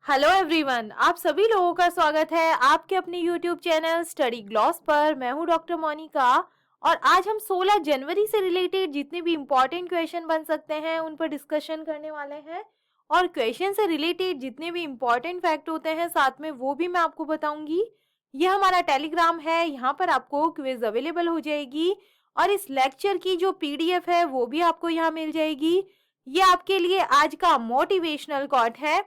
Hello everyone, आप सभी लोगों का स्वागत है आपके अपने यूट्यूब चैनल स्टडी ग्लॉस पर। मैं हूं डॉक्टर मोनिका और आज हम 16 जनवरी से रिलेटेड जितने भी इम्पोर्टेंट क्वेश्चन बन सकते हैं उन पर डिस्कशन करने वाले हैं। और क्वेश्चन से रिलेटेड जितने भी इम्पोर्टेंट फैक्ट होते हैं साथ में वो भी मैं आपको बताऊंगी। यह हमारा टेलीग्राम है, यहाँ पर आपको क्विज अवेलेबल हो जाएगी और इस लेक्चर की जो पीडीएफ है वो भी आपको यहाँ मिल जाएगी। ये आपके लिए आज का मोटिवेशनल कोट है,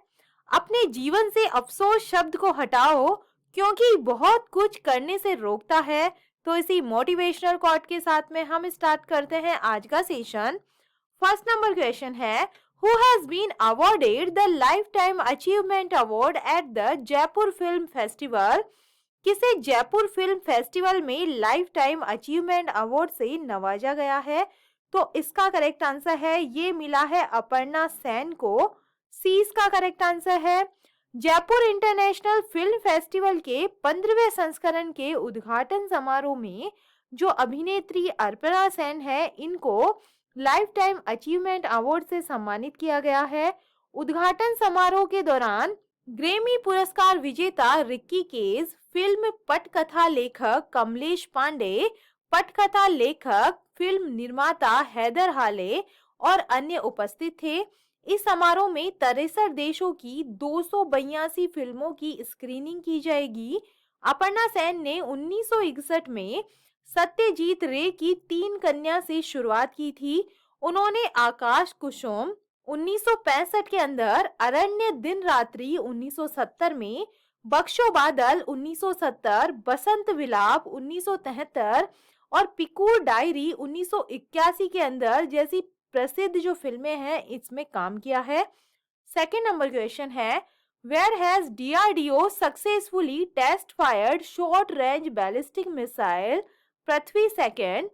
अपने जीवन से अफसोस शब्द को हटाओ क्योंकि बहुत कुछ करने से रोकता है। तो इसी मोटिवेशनल कोट के साथ में हम स्टार्ट करते हैं आज का सेशन। फर्स्ट नंबर क्वेश्चन है, who has been awarded the life time achievement award at the Jaipur film festival? किसे जयपुर फिल्म फेस्टिवल में लाइफ टाइम अचीवमेंट अवार्ड से नवाजा गया है? तो इसका करेक्ट आंसर है ये मिला है अपर्णा सेन को। सी इसका करेक्ट आंसर है। जयपुर इंटरनेशनल फिल्म फेस्टिवल के 15वें संस्करण के उद्घाटन समारोह में जो अभिनेत्री अर्पणा सेन है, इनको लाइफ टाइम अचीवमेंट अवार्ड से सम्मानित किया गया है। उद्घाटन समारोह के दौरान ग्रेमी पुरस्कार विजेता रिक्की केज, फिल्म पटकथा लेखक कमलेश पांडे, पटकथा लेखक फिल्म निर्माता हैदर हाले और अन्य उपस्थित थे। इस समारोह में 63 देशों की 282 फिल्मों की स्क्रीनिंग की जाएगी। अपर्णा सेन ने 1961 में सत्यजीत रे की 3 कन्या से शुरुआत की थी। उन्होंने आकाश कुसुम 1965 के अंदर, अरण्य दिन रात्रि 1970 में, बख्शो बादल 1970, बसंत विलाप 1973 और पिकूर डायरी 1981 के अंदर जैसी प्रसिद्ध जो फिल्में हैं इसमें काम किया है। सेकेंड नंबर क्वेश्चन है, where has DRDO successfully test fired short range ballistic missile Prithvi second?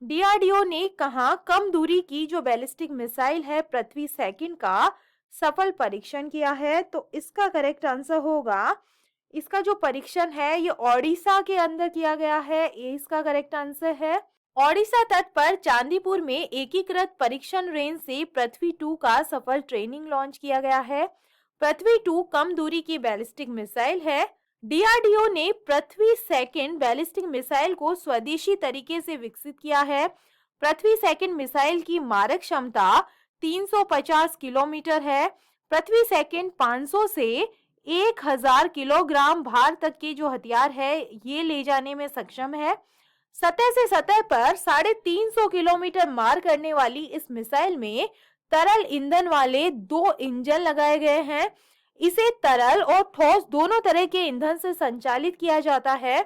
DRDO ने कहा कम दूरी की जो बैलिस्टिक मिसाइल है पृथ्वी सेकंड का सफल परीक्षण किया है? तो इसका करेक्ट आंसर होगा, इसका जो परीक्षण है ये ओडिशा के अंदर किया गया है। ये इसका करेक्ट आंसर है। ओडिशा तट पर चांदीपुर में एकीकृत परीक्षण रेंज से पृथ्वी 2 का सफल ट्रेनिंग लॉन्च किया गया है। पृथ्वी 2 कम दूरी की बैलिस्टिक मिसाइल है। डीआरडीओ ने पृथ्वी सेकंड बैलिस्टिक मिसाइल को स्वदेशी तरीके से विकसित किया है। पृथ्वी सेकंड मिसाइल की मारक क्षमता 350 किलोमीटर है। पृथ्वी सेकंड 500 से 1000 किलोग्राम भार तक के जो हथियार है ये ले जाने में सक्षम है। सतह से सतह पर 350 किलोमीटर मार करने वाली इस मिसाइल में तरल ईंधन वाले 2 इंजन लगाए गए हैं। इसे तरल और ठोस दोनों तरह के ईंधन से संचालित किया जाता है।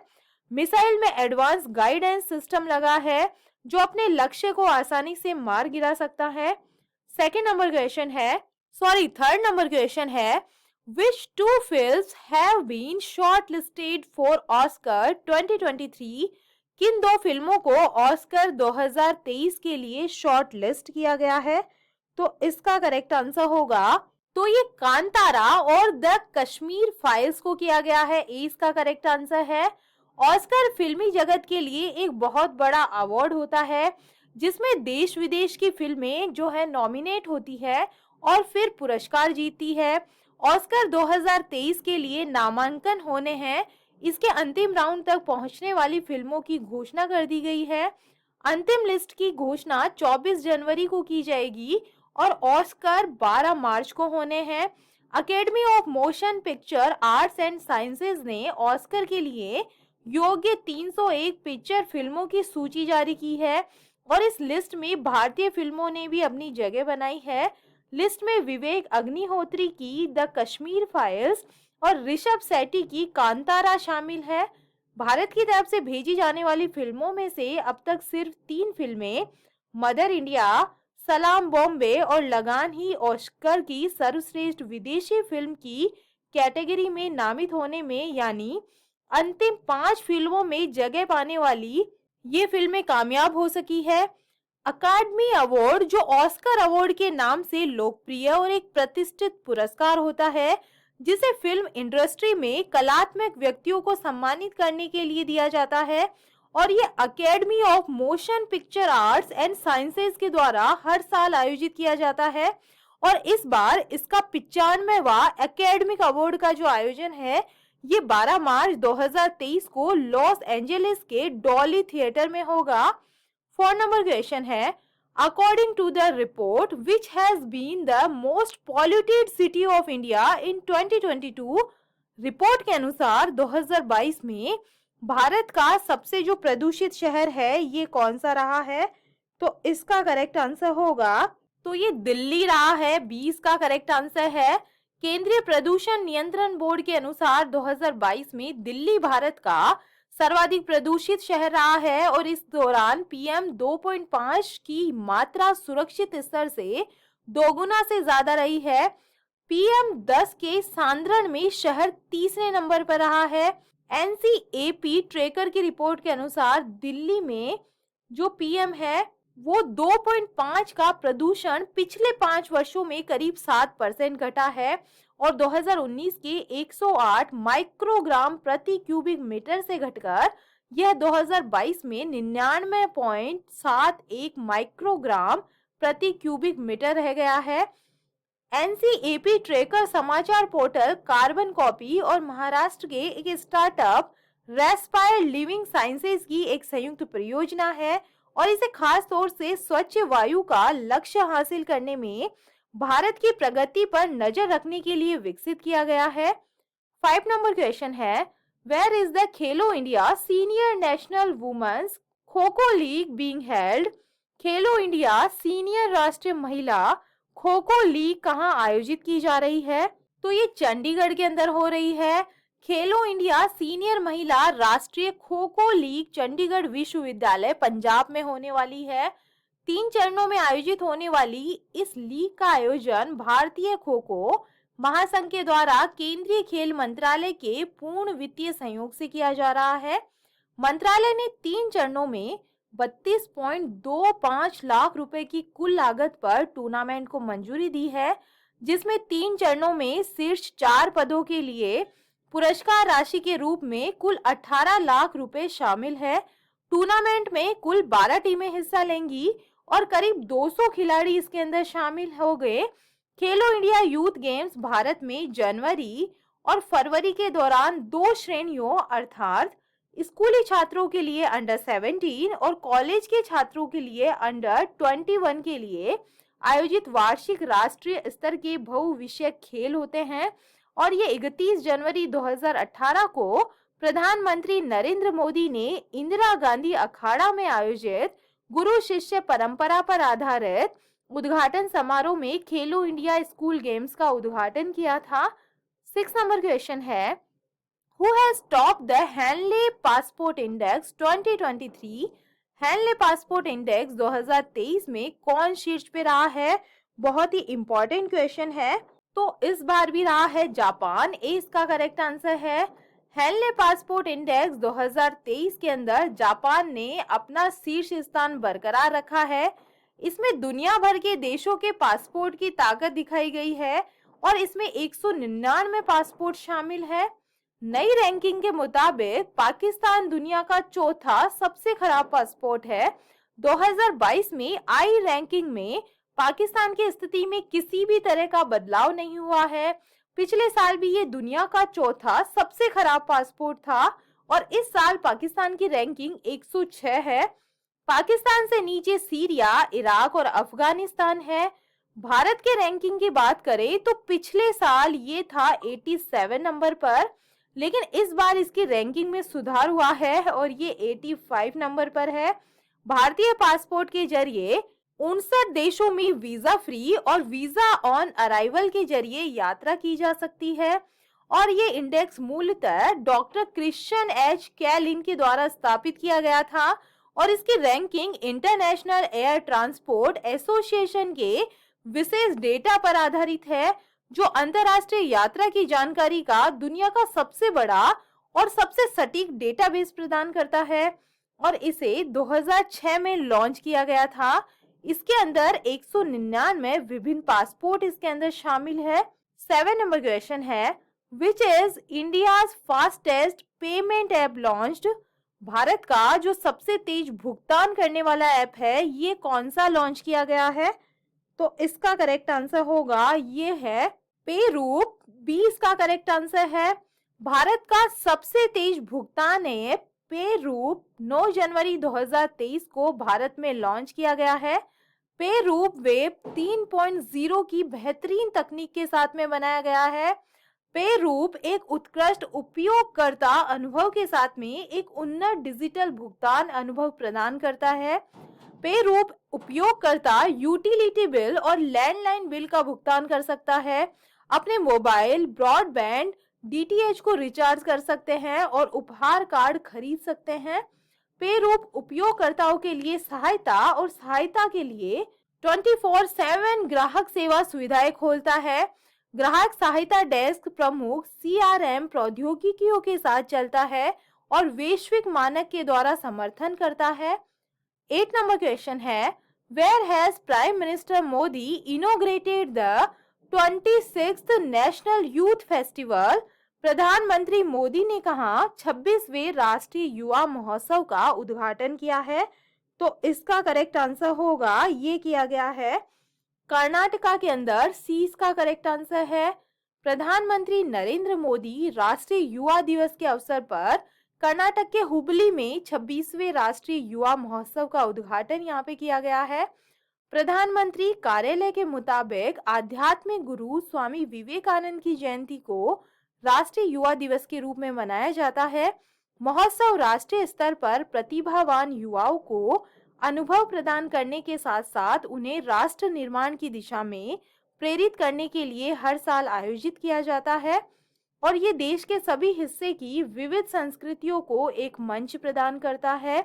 मिसाइल में एडवांस गाइडेंस सिस्टम लगा है जो अपने लक्ष्य को आसानी से मार गिरा सकता है। थर्ड नंबर क्वेश्चन है, which two films have been shortlisted for Oscar 2023? किन 2 फिल्मों को ऑस्कर 2023 के लिए शॉर्ट लिस्ट किया गया है? तो इसका करेक्ट आंसर होगा, तो ये कांतारा और द कश्मीर फाइल्स को किया गया है। इसका करेक्ट आंसर है। ऑस्कर फिल्मी जगत के लिए एक बहुत बड़ा अवार्ड होता है जिसमें देश विदेश की फिल्में जो है नॉमिनेट होती है और फिर पुरस्कार जीतती है। ऑस्कर 2023 के लिए नामांकन होने हैं। इसके अंतिम राउंड तक पहुंचने वाली फिल्मों की घोषणा कर दी गई है। अंतिम लिस्ट की घोषणा 24 जनवरी को की जाएगी और ऑस्कर 12 मार्च को होने हैं। Academy of motion picture arts and sciences ने ऑस्कर के लिए योग्य 301 पिक्चर फिल्मों की सूची जारी की है और इस लिस्ट में भारतीय फिल्मों ने भी अपनी जगह बनाई है। लिस्ट में विवेक अग्निहोत्री की द कश्मीर फाइल्स और ऋषभ शेट्टी की कांतारा शामिल है। भारत की तरफ से भेजी जाने वाली फिल्मों में से अब तक सिर्फ 3 फिल्में मदर इंडिया, सलाम बॉम्बे और लगान ही ऑस्कर की सर्वश्रेष्ठ विदेशी फिल्म की कैटेगरी में नामित होने में, यानी अंतिम 5 फिल्मों में जगह पाने वाली ये फिल्में कामयाब हो सकी है। अकादमी अवार्ड जो ऑस्कर अवार्ड के नाम से लोकप्रिय और एक प्रतिष्ठित पुरस्कार होता है जिसे फिल्म इंडस्ट्री में कलात्मक व्यक्तियों को सम्मानित करने के लिए दिया जाता है और ये academy of motion picture arts and sciences के द्वारा हर साल आयोजित किया जाता है और इस बार इसका 95वां एकेडमिक अवार्ड का जो आयोजन है ये 12 मार्च 2023 को लॉस एंजलिस के डॉली थिएटर में होगा। 4 नंबर क्वेश्चन है, according to the report which has been the most polluted city of India in 2022, report के अनुसार 2022 में भारत का सबसे जो प्रदूषित शहर है ये कौन सा रहा है? तो इसका करेक्ट आंसर होगा, तो ये दिल्ली रहा है। 20 का करेक्ट आंसर है। केंद्रीय प्रदूषण नियंत्रण बोर्ड के अनुसार 2022 में दिल्ली भारत का सर्वाधिक प्रदूषित शहर रहा है और इस दौरान PM 2.5 की मात्रा सुरक्षित स्तर से दोगुना से ज्यादा रही है। PM 10 के सांद्रण में शहर तीसरे नंबर पर रहा है। NCAP ट्रेकर की रिपोर्ट के अनुसार दिल्ली में जो PM है वो 2.5 का प्रदूषण पिछले 5 वर्षों में करीब 7% घटा है और 2019 के 108 माइक्रोग्राम प्रति क्यूबिक मीटर से घटकर यह 2022 में 99.71 माइक्रोग्राम प्रति क्यूबिक मीटर रह गया है। NCAP ट्रेकर समाचार पोर्टल कार्बन कॉपी और महाराष्ट्र के एक स्टार्टअप रेस्पायर लिविंग साइंसेज की एक संयुक्त परियोजना है और इसे खास तौर से स्वच्छ वायु का लक्ष्य हासिल करने में भारत की प्रगति पर नजर रखने के लिए विकसित किया गया है। 5 नंबर क्वेश्चन है, where is the Khelo India senior national women's kho kho league being held? Khelo India senior राष्ट्रीय महिला खो खो लीग कहाँ आयोजित की जा रही है? तो ये चंडीगढ़ के अंदर हो रही है। खेलो इंडिया सीनियर महिला राष्ट्रीय खो खो लीग चंडीगढ़ विश्वविद्यालय पंजाब में होने वाली है। 3 चरणों में आयोजित होने वाली इस लीग का आयोजन भारतीय खो खो महासंघ के द्वारा केंद्रीय खेल मंत्रालय के पूर्ण वित्तीय सहयोग से किया जा रहा है। मंत्रालय ने 3 चरणों में 32.25 लाख रुपए की कुल लागत पर टूर्नामेंट को मंजूरी दी है, जिसमें 3 चरणों में शीर्ष 4 पदों के लिए पुरस्कार राशि के रूप में कुल 18 लाख रुपए शामिल है। टूर्नामेंट में कुल 12 टीमें हिस्सा लेंगी और करीब 200 खिलाड़ी इसके अंदर शामिल हो गए। खेलो इंडिया यूथ गेम्स भारत में जनवरी और फरवरी के दौरान 2 श्रेणियों अर्थात स्कूली छात्रों के लिए अंडर 17 और कॉलेज के छात्रों के लिए अंडर 21 के लिए आयोजित वार्षिक राष्ट्रीय स्तर के बहुविषयक खेल होते हैं और ये 31 जनवरी 2018 को प्रधानमंत्री नरेंद्र मोदी ने इंदिरा गांधी अखाड़ा में आयोजित गुरु शिष्य परंपरा पर आधारित उद्घाटन समारोह में खेलो इंडिया स्कूल गेम्स का उद्घाटन किया था। 6 नंबर क्वेश्चन है, who has top the Henle passport index 2023? Henle passport index 2023 में कौन शीर्ष पे रहा है? बहुत ही इंपॉर्टेंट क्वेश्चन है। तो इस बार भी रहा है जापान। ए इसका करेक्ट आंसर है। हैनले पासपोर्ट इंडेक्स 2023 के अंदर जापान ने अपना शीर्ष स्थान बरकरार रखा है। इसमें दुनिया भर के देशों के पासपोर्ट की ताकत दिखाई गई है और इसमें 199 पासपोर्ट शामिल है। नई रैंकिंग के मुताबिक पाकिस्तान दुनिया का चौथा सबसे खराब पासपोर्ट है। 2022 में आई रैंकिंग में पाकिस्तान की स्थिति में किसी भी तरह का बदलाव नहीं हुआ है। पिछले साल भी ये दुनिया का चौथा सबसे खराब पासपोर्ट था और इस साल पाकिस्तान की रैंकिंग 106 है। पाकिस्तान से नीचे सीरिया, इराक और अफगानिस्तान है। भारत के रैंकिंग की बात करें तो पिछले साल ये था 87 नंबर पर, लेकिन इस बार इसकी रैंकिंग में सुधार हुआ है और ये 85 नंबर पर है। भारतीय पासपोर्ट के जरिए 59 देशों में वीजा फ्री और वीजा ऑन अराइवल के जरिए यात्रा की जा सकती है और ये इंडेक्स मूलतः डॉक्टर क्रिश्चियन एच कैलिन के द्वारा स्थापित किया गया था और इसकी ranking international air transport association के विशेष डेटा पर आधारित है, जो अंतरराष्ट्रीय यात्रा की जानकारी का दुनिया का सबसे बड़ा और सबसे सटीक डेटाबेस प्रदान करता है और इसे 2006 में लॉन्च किया गया था। इसके अंदर 199 विभिन्न पासपोर्ट इसके अंदर शामिल है। 7 नंबर क्वेश्चन है, which is India's fastest payment app launched? Bharat का जो सबसे तेज भुगतान करने वाला ऐप है ये कौन सा लॉन्च किया गया है? तो इसका करेक्ट आंसर होगा ये है पेरू। बी इसका करेक्ट आंसर है। भारत का सबसे तेज भुगतान ऐप पेरू 9 जनवरी 2023 को भारत में लॉन्च किया गया है। पेरूप वेब 3.0 की बेहतरीन तकनीक के साथ में बनाया गया है। पेरूप एक उत्कृष्ट उपयोगकर्ता अनुभव के साथ में एक उन्नत डिजिटल भुगतान अनुभव प्रदान करता है। पेरूप उपयोगकर्ता यूटिलिटी बिल और लैंडलाइन बिल का भुगतान कर सकता है, अपने मोबाइल ब्रॉडबैंड डीटीएच को रिचार्ज कर सकते हैं और उपहार कार्ड खरीद सकते हैं। पेरूप उपयोगकर्ताओं के लिए सहायता के लिए 24/7 ग्राहक सेवा सुविधाएं खोलता है। ग्राहक सहायता डेस्क प्रमुख सीआरएम प्रौद्योगिकियों के साथ चलता है और वैश्विक मानक के द्वारा समर्थन करता है। 8 नंबर क्वेश्चन है, where has prime minister Modi inaugurated the 26th national youth festival? प्रधानमंत्री मोदी ने कहा 26वें राष्ट्रीय युवा महोत्सव का उद्घाटन किया है। तो इसका करेक्ट आंसर होगा ये किया गया है कर्नाटका के अंदर। सी इसका करेक्ट आंसर है। प्रधानमंत्री नरेंद्र मोदी राष्ट्रीय युवा दिवस के अवसर पर कर्नाटक के हुबली में 26वें राष्ट्रीय युवा महोत्सव का उद्घाटन यहाँ पे किया गया है। प्रधानमंत्री कार्यालय के मुताबिक आध्यात्मिक गुरु स्वामी विवेकानंद की जयंती को राष्ट्रीय युवा दिवस के रूप में मनाया जाता है। महोत्सव राष्ट्रीय स्तर पर प्रतिभावान युवाओं को अनुभव प्रदान करने के साथ साथ उन्हें राष्ट्र निर्माण की दिशा में प्रेरित करने के लिए हर साल आयोजित किया जाता है और ये देश के सभी हिस्से की विविध संस्कृतियों को एक मंच प्रदान करता है।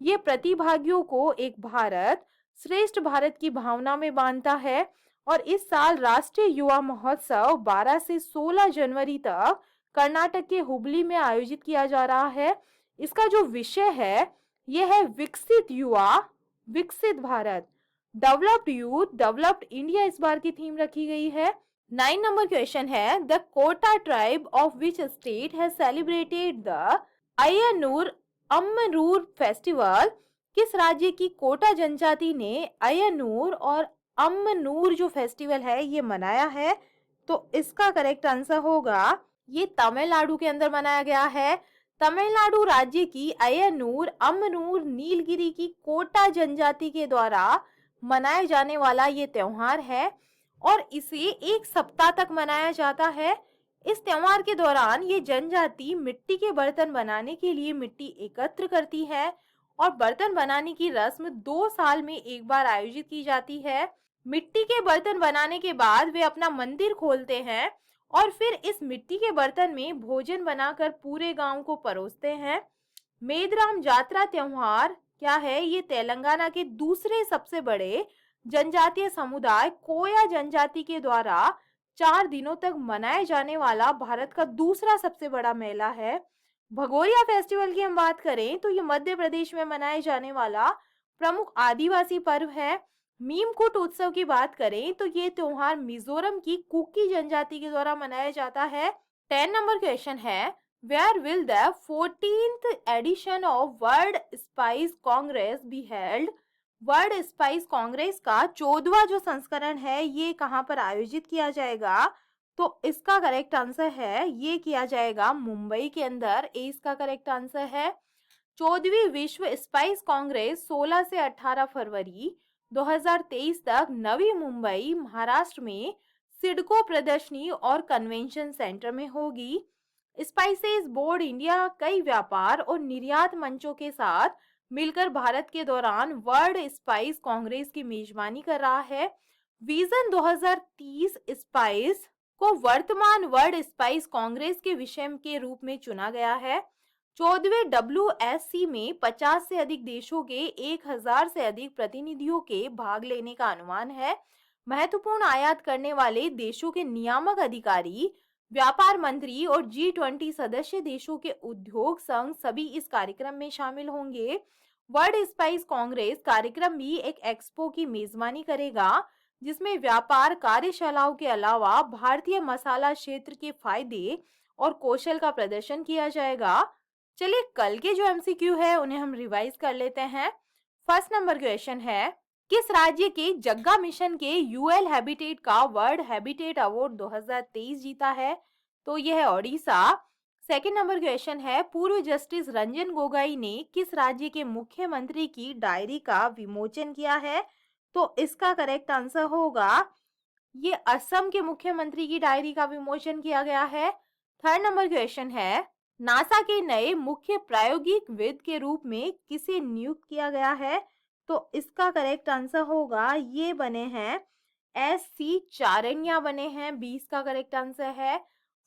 ये प्रतिभागियों को एक भारत श्रेष्ठ भारत की भावना में बांधता है और इस साल राष्ट्रीय युवा महोत्सव 12 से 16 जनवरी तक कर्नाटक के हुबली में आयोजित किया जा रहा है। इसका जो विषय है यह है विकसित युवा विकसित Bharat, developed youth developed India इस बार की थीम रखी गई है। 9 नंबर क्वेश्चन है, the Kota tribe of which state has celebrated the Ayyanur Ammanur festival? किस राज्य की कोटा जनजाति ने अय्यनूर और अम्मनूर जो फेस्टिवल है ये मनाया है? तो इसका करेक्ट आंसर होगा ये तमिलनाडु के अंदर मनाया गया है। तमिलनाडु राज्य की अय्यनूर अम्मनूर नीलगिरी की कोटा जनजाति के द्वारा मनाए जाने वाला ये त्योहार है और इसे एक सप्ताह तक मनाया जाता है। इस त्योहार के दौरान ये जनजाति मिट्टी के बर्तन बनाने के लिए मिट्टी एकत्र करती है और बर्तन बनाने की रस्म 2 साल में एक बार आयोजित की जाती है। मिट्टी के बर्तन बनाने के बाद वे अपना मंदिर खोलते हैं और फिर इस मिट्टी के बर्तन में भोजन बनाकर पूरे गांव को परोसते हैं। मेदराम जात्रा त्योहार क्या है? ये तेलंगाना के दूसरे सबसे बड़े जनजातीय समुदाय कोया जनजाति के द्वारा 4 दिनों तक मनाए जाने वाला भारत का दूसरा सबसे बड़ा मेला है। भगोरिया फेस्टिवल की हम बात करें तो ये मध्य प्रदेश में मनाए जाने वाला प्रमुख आदिवासी पर्व है। मीमकुट उत्सव की बात करें तो ये त्योहार मिजोरम की कुकी जनजाति के द्वारा मनाया जाता है। 10 नंबर क्वेश्चन है, where will the 14th edition of world spice congress be held? World spice congress का 14वां जो संस्करण है ये कहाँ पर आयोजित किया जाएगा? तो इसका करेक्ट आंसर है ये किया जाएगा मुंबई के अंदर। ए इसका करेक्ट आंसर है। 14वीं विश्व स्पाइस कांग्रेस 16 से 18 फरवरी 2023 तक नवी मुंबई महाराष्ट्र में सिडको प्रदर्शनी और कन्वेंशन सेंटर में होगी। स्पाइसेस बोर्ड इंडिया कई व्यापार और निर्यात मंचों के साथ मिलकर भारत के दौरान वर्ल्ड स्पाइस कांग्रेस की मेजबानी कर रहा है। विजन 2030 स्पाइस को वर्तमान वर्ल्ड स्पाइस कांग्रेस के विषय के रूप में चुना गया है। 14वें WSC में 50 से अधिक देशों के 1000 से अधिक प्रतिनिधियों के भाग लेने का अनुमान है। महत्वपूर्ण आयात करने वाले देशों के नियामक अधिकारी, व्यापार मंत्री और G20 सदस्य देशों के उद्योग संघ सभी इस कार्यक्रम में शामिल होंगे। वर्ल्ड स्पाइस कांग्रेस कार्यक्रम भी एक एक्सपो की मेजबानी करेगा जिसमें व्यापार कार्यशालाओं के अलावा भारतीय मसाला क्षेत्र के फायदे और कौशल का प्रदर्शन किया जाएगा। चलिए कल के जो MCQ है उन्हें हम रिवाइज कर लेते हैं। फर्स्ट नंबर क्वेश्चन है, किस राज्य के जग्गा मिशन के यूएल हैबिटेट का वर्ल्ड हैबिटेट अवार्ड 2023 जीता है? तो यह है ओडिशा। सेकंड नंबर क्वेश्चन है, पूर्व जस्टिस रंजन गोगोई ने किस राज्य के मुख्यमंत्री की डायरी का विमोचन किया है? तो इसका करेक्ट आंसर होगा, ये असम के मुख्यमंत्री की डायरी का विमोचन किया गया है। थर्ड नंबर क्वेश्चन है, नासा के नए मुख्य प्रायोगिक विद के रूप में किसे नियुक्त किया गया है? तो इसका करेक्ट आंसर होगा, ये बने हैं एस.सी. चारन्या बने हैं, 20 का करेक्ट आंसर है।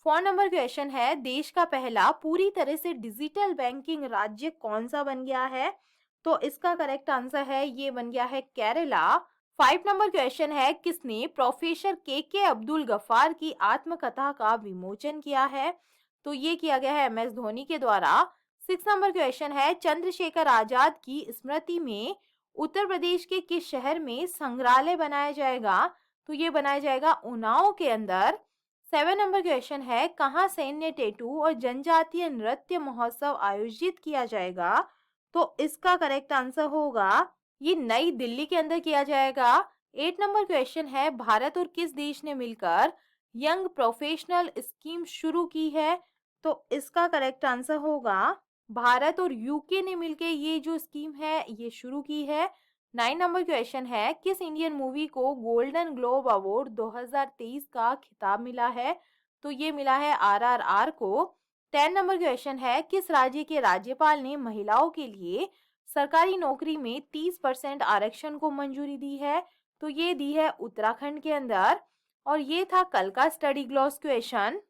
फोर नंबर क्वेश्चन है, देश का पहला पूरी तरह से डिजिटल बैंकिंग राज्य कौन सा बन गया है? तो इसका करेक्ट आंसर है, ये बन गया है केरला। फाइव नंबर क्वेश्चन है, किसने प्रोफेसर के अब्दुल गफ्फार की आत्मकथा का विमोचन किया है? तो ये किया गया है एम.एस. धोनी के द्वारा। सिक्स नंबर क्वेश्चन है, चंद्रशेखर आजाद की स्मृति में उत्तर प्रदेश के किस शहर में संग्रहालय बनाया जाएगा? तो ये बनाया जाएगा उन्नाव के अंदर। सेवन नंबर क्वेश्चन है, कहाँ सैन्य टैटू और जनजातीय नृत्य महोत्सव आयोजित किया जाएगा? तो इसका करेक्ट आंसर होगा, ये नई दिल्ली के अंदर किया जाएगा। एट नंबर क्वेश्चन है, भारत और किस देश ने मिलकर यंग प्रोफेशनल स्कीम शुरू की है? तो इसका करेक्ट आंसर होगा, भारत और यूके ने मिलकर ये जो स्कीम है ये शुरू की है। नाइन नंबर क्वेश्चन है, किस इंडियन मूवी को गोल्डन ग्लोब अवार्ड 2023 का खिताब मिला है? तो ये मिला है आरआरआर को। 10 नंबर क्वेश्चन है, किस राज्य के राज्यपाल ने महिलाओं के लिए सरकारी नौकरी में 30% आरक्षण को मंजूरी दी है? तो ये दी है उत्तराखंड के अंदर। और ये था कल का स्टडी ग्लॉस क्वेश्चन।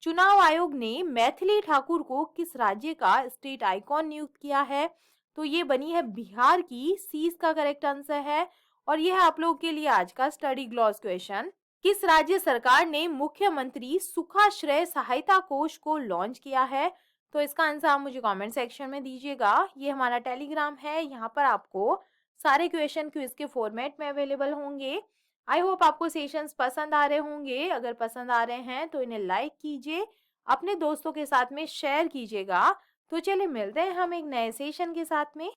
चुनाव आयोग ने मैथिली ठाकुर को किस राज्य का स्टेट आइकॉन नियुक्त किया है? तो ये बनी है बिहार की, सी इसका करेक्ट आंसर है। और यह आप लोग के लिए आज का स्टडी ग्लॉस क्वेश्चन। किस राज्य सरकार ने मुख्यमंत्री सुखाश्रय सहायता कोष को लॉन्च किया है? तो इसका आंसर आप मुझे कमेंट सेक्शन में दीजिएगा। ये हमारा टेलीग्राम है, यहाँ पर आपको सारे क्वेश्चन क्विज के फॉर्मेट में अवेलेबल होंगे। आई होप आपको सेशंस पसंद आ रहे होंगे। अगर पसंद आ रहे हैं तो इन्हें लाइक कीजिए, अपने दोस्तों के साथ में शेयर कीजिएगा। तो चलिए मिलते हैं हम एक नए सेशन के साथ में।